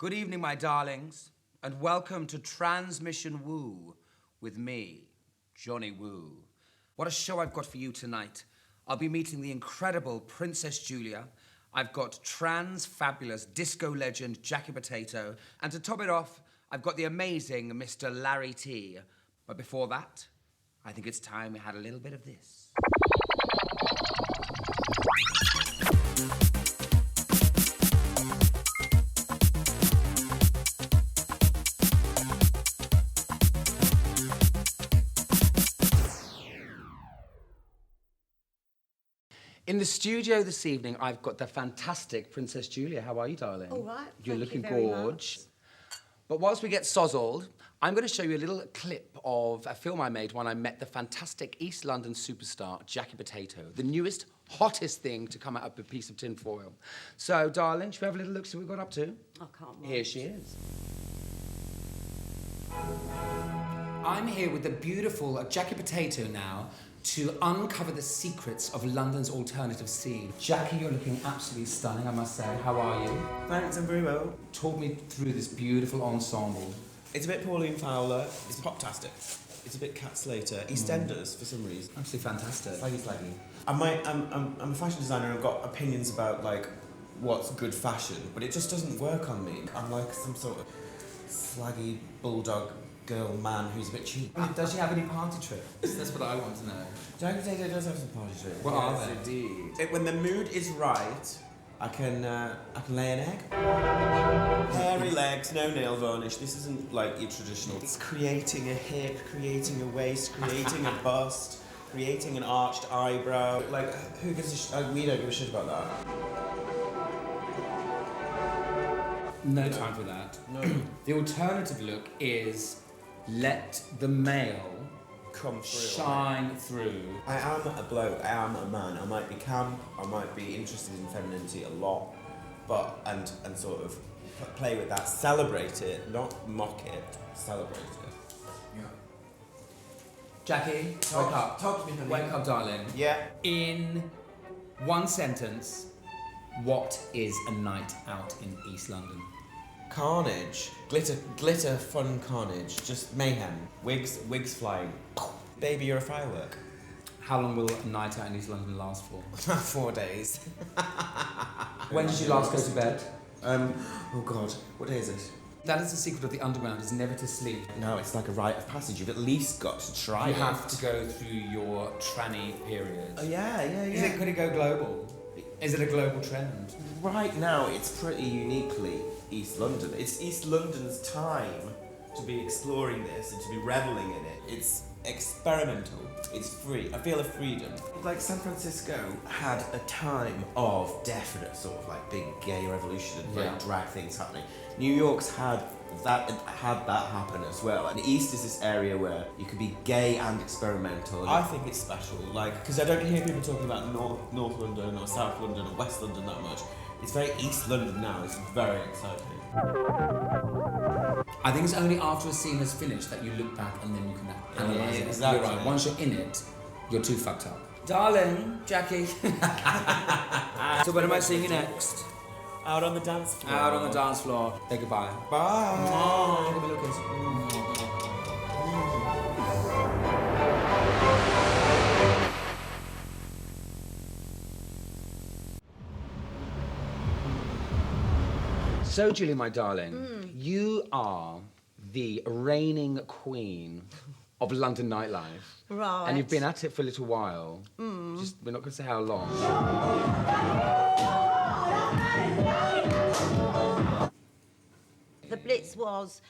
Good evening, my darlings, and welcome to Transmission Woo with me, Jonny Woo. What a show I've got for you tonight. I'll be meeting the incredible Princess Julia. I've got trans-fabulous disco legend Jackie Potato. And to top it off, I've got the amazing Mr. Larry T. But before that, I think it's time we had a little bit of this. In the studio this evening, I've got the fantastic Princess Julia. How are you, darling? All right. You're looking Thank you very gorge. much. But whilst we get sozzled, I'm going to show you a little clip of a film I made when I met the fantastic East London superstar, Jackie Potato, the newest, hottest thing to come out of a piece of tin foil. So, darling, should we have a little look see what we got up to? I can't wait. Here she is. I'm here with the beautiful Jackie Potato now to uncover the secrets of London's alternative scene. Jackie, you're looking absolutely stunning, I must say. How are you? Thanks, I'm very well. Talk me through this beautiful ensemble. It's a bit Pauline Fowler, it's pop-tastic. It's a bit Cat Slater, EastEnders for some reason. Absolutely fantastic. Slaggy. I'm a fashion designer and I've got opinions about, like, what's good fashion, but it just doesn't work on me. I'm like some sort of slaggy bulldog girl man who's a bit cheap. Does she have any party tricks? That's what I want to know. Jackie Potato does have some party tricks. What are they? Indeed. When the mood is right, I can lay an egg. Hairy legs, no nail varnish. This isn't like your traditional. It's creating a hip, creating a waist, creating a bust, creating an arched eyebrow. Like, who gives a shit? We don't give a shit about that. No time for that. No. The alternative look is let the male Come through. shine through. I am a bloke, I am a man. I might be camp, I might be interested in femininity a lot, but, and sort of play with that, celebrate it, not mock it, celebrate it. Yeah. Jackie, wake up. Talk to me, honey. Wake up, darling. Yeah. In one sentence, what is a night out in East London? Carnage, glitter, fun carnage, just mayhem. Wigs flying. Baby, you're a firework. How long will a night out in East London last for? 4 days. When did you last go to bed? Oh God, what day is it? That is the secret of the underground, is never to sleep. No, it's like a rite of passage. You've at least got to try You it. have to go through your tranny period. Oh yeah. Could it go global? Is it a global trend? Right now, it's pretty uniquely East London. It's East London's time to be exploring this and to be reveling in it. It's experimental. It's free. I feel a freedom. Like San Francisco had a time of definite sort of like big gay revolution and very drag things happening. New York's had that happen as well. And East is this area where you could be gay and experimental. I think it's special, like, because I don't hear people talking about North London or South London or West London that much. It's very East London now. It's very exciting. I think it's only after a scene has finished that you look back and then you can analyse it. Exactly. You're right. Once you're in it, you're too fucked up. Darling, Jackie. So when am I seeing you next? Out on the dance floor. Out on the dance floor. Say goodbye. Bye. Mwah. Give me a little kiss. So, Julie, my darling, you are the reigning queen of London nightlife. Right. And you've been at it for a little while. We're not going to say how long. The Blitz was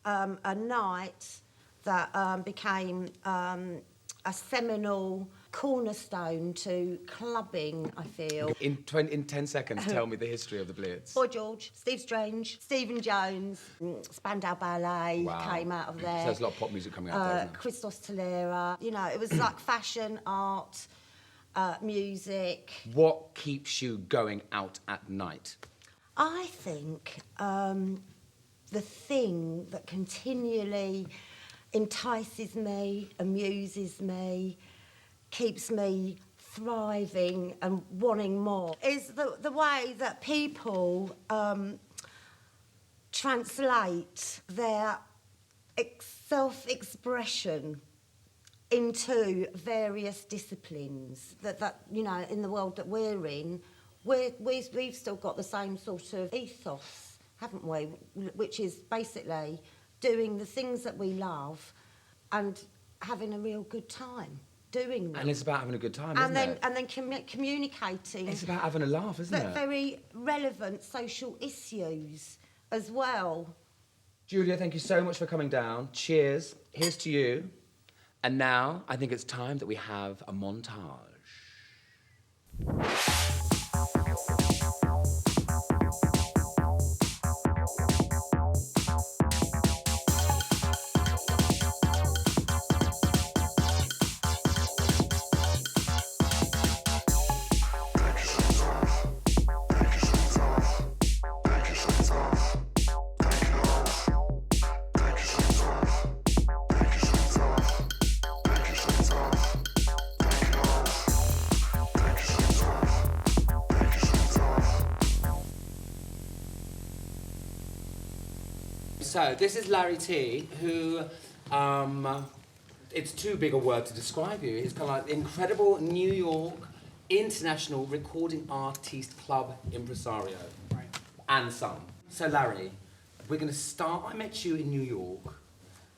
a night that became a seminal cornerstone to clubbing, I feel. In 10 seconds, tell me the history of the Blitz. Boy George, Steve Strange, Stephen Jones, Spandau Ballet came out of there. So there's a lot of pop music coming out there, isn't there? Christos Tolera. You know, it was like fashion, art, music. What keeps you going out at night? I think the thing that continually entices me, amuses me, keeps me thriving and wanting more is the way that people translate their self-expression into various disciplines that you know, in the world that we're in, we've still got the same sort of ethos, haven't we? Which is basically doing the things that we love and having a real good time doing them. And it's about having a good time, isn't it? And then communicating. It's about having a laugh, isn't it? Very relevant social issues as well. Julia, thank you so much for coming down. Cheers. Here's to you. And now, I think it's time that we have a montage. So, this is Larry T, who, it's too big a word to describe you. He's kind of like the incredible New York international recording artist club impresario. Right. And some. So, Larry, we're going to start. I met you in New York.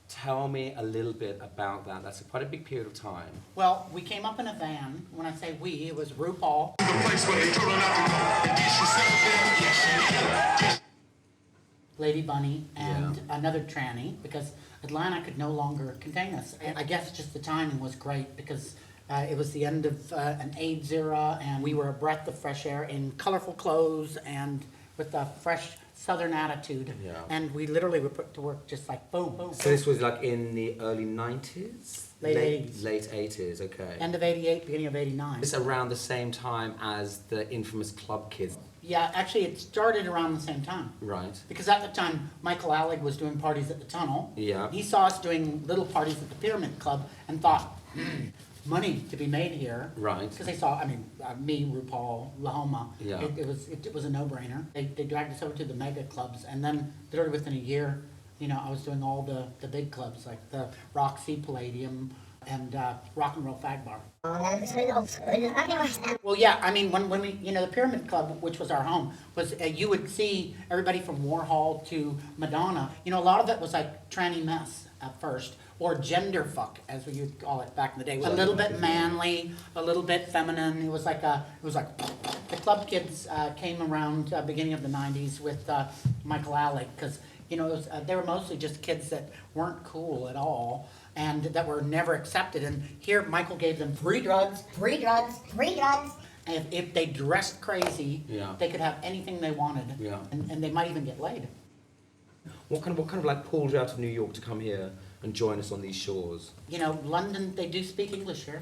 Tell me a little bit about that. That's quite a big period of time. Well, we came up in a van. When I say we, it was RuPaul, Lady Bunny, and another tranny, because Atlanta could no longer contain us. And I guess just the timing was great, because it was the end of an AIDS era, and we were a breath of fresh air in colorful clothes and with a fresh Southern attitude. Yeah. And we literally were put to work just like boom, boom, So boom. this was like in the early 90s? Late 80s. Late 80s, okay. End of 88, beginning of 89. It's around the same time as the infamous Club Kids. Yeah, actually it started around the same time. Right. Because at the time, Michael Alec was doing parties at the Tunnel. Yeah. He saw us doing little parties at the Pyramid Club and thought, money to be made here. Right. Because they saw, me, RuPaul, Lahoma. Yeah. It was a no-brainer. They dragged us over to the mega clubs, and then literally within a year, you know, I was doing all the big clubs, like the Roxy, Palladium, and Rock and Roll Fag Bar. Well, yeah, I mean, when we, you know, the Pyramid Club, which was our home, was, you would see everybody from Warhol to Madonna. You know, a lot of it was like tranny mess at first, or gender fuck, as we would call it back in the day. A little bit manly, a little bit feminine. It was like the Club Kids came around beginning of the 90s with Michael Alec, because, you know, it was, they were mostly just kids that weren't cool at all, and that were never accepted. And here, Michael gave them free drugs. And if they dressed crazy, they could have anything they wanted. Yeah. And they might even get laid. What kind of like pulled you out of New York to come here and join us on these shores? You know, London, they do speak English here.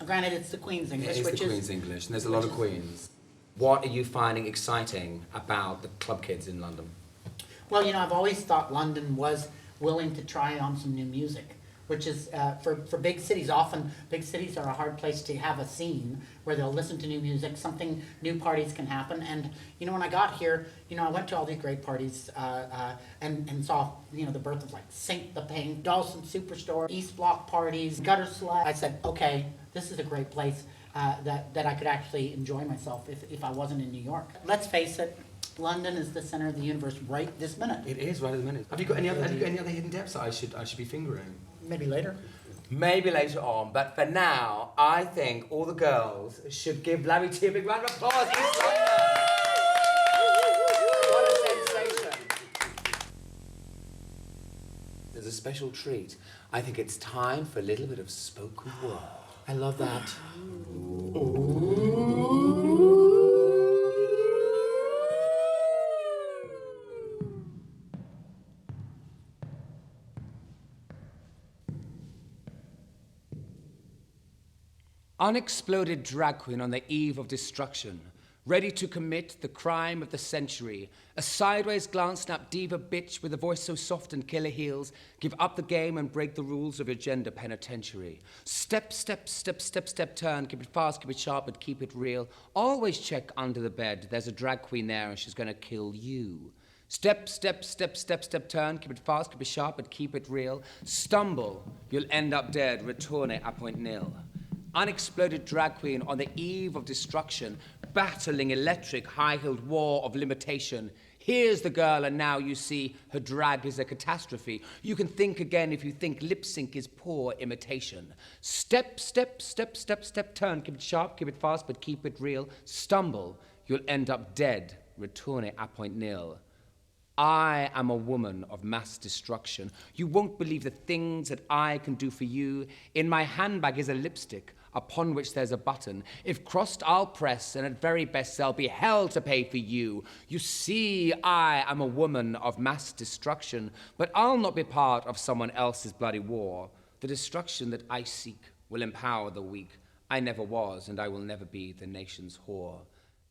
Granted, it's the Queen's English, It is the Queen's English, and there's a lot of Queens. What are you finding exciting about the Club Kids in London? Well, you know, I've always thought London was willing to try on some new music, which is, for big cities, often big cities are a hard place to have a scene where they'll listen to new music, something, new parties can happen. And, you know, when I got here, you know, I went to all these great parties and saw, you know, the birth of like Sink the Pain, Dawson Superstore, East Block parties, Gutter Slut. I said, okay, this is a great place that I could actually enjoy myself if I wasn't in New York. Let's face it, London is the center of the universe right this minute. It is right at the minute. Have you got any other hidden depths that I should be fingering? Maybe later. Maybe later on, but for now, I think all the girls should give Larry T a big round of applause. East London! What a sensation. There's a special treat. I think it's time for a little bit of spoken word. I love that. Unexploded drag queen on the eve of destruction, ready to commit the crime of the century. A sideways glance snap diva bitch with a voice so soft and killer heels. Give up the game and break the rules of your gender penitentiary. Step, step, step, step, step, turn. Keep it fast, keep it sharp, but keep it real. Always check under the bed. There's a drag queen there and she's gonna kill you. Step, step, step, step, step, turn. Keep it fast, keep it sharp, but keep it real. Stumble, you'll end up dead. Retourne à point nil. Unexploded drag queen on the eve of destruction, battling electric high-heeled war of limitation. Here's the girl, and now you see her drag is a catastrophe. You can think again if you think lip sync is poor imitation. Step, step, step, step, step, turn. Keep it sharp, keep it fast, but keep it real. Stumble, you'll end up dead. Retourne à point nil. I am a woman of mass destruction. You won't believe the things that I can do for you. In my handbag is a lipstick, upon which there's a button. If crossed, I'll press, and at very best there'll be hell to pay for you. You see, I am a woman of mass destruction, but I'll not be part of someone else's bloody war. The destruction that I seek will empower the weak. I never was, and I will never be the nation's whore.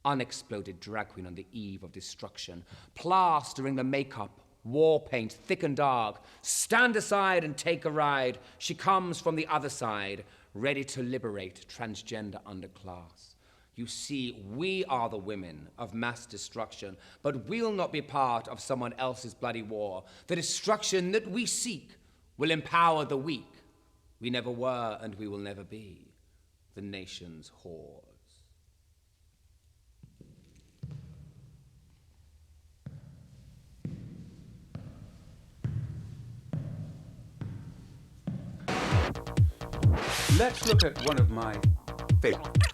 Unexploded drag queen on the eve of destruction, plastering the makeup, war paint thick and dark. Stand aside and take a ride. She comes from the other side, ready to liberate transgender underclass. You see, we are the women of mass destruction, but we'll not be part of someone else's bloody war. The destruction that we seek will empower the weak. We never were, and we will never be, the nation's whore. Let's look at one of my favorites.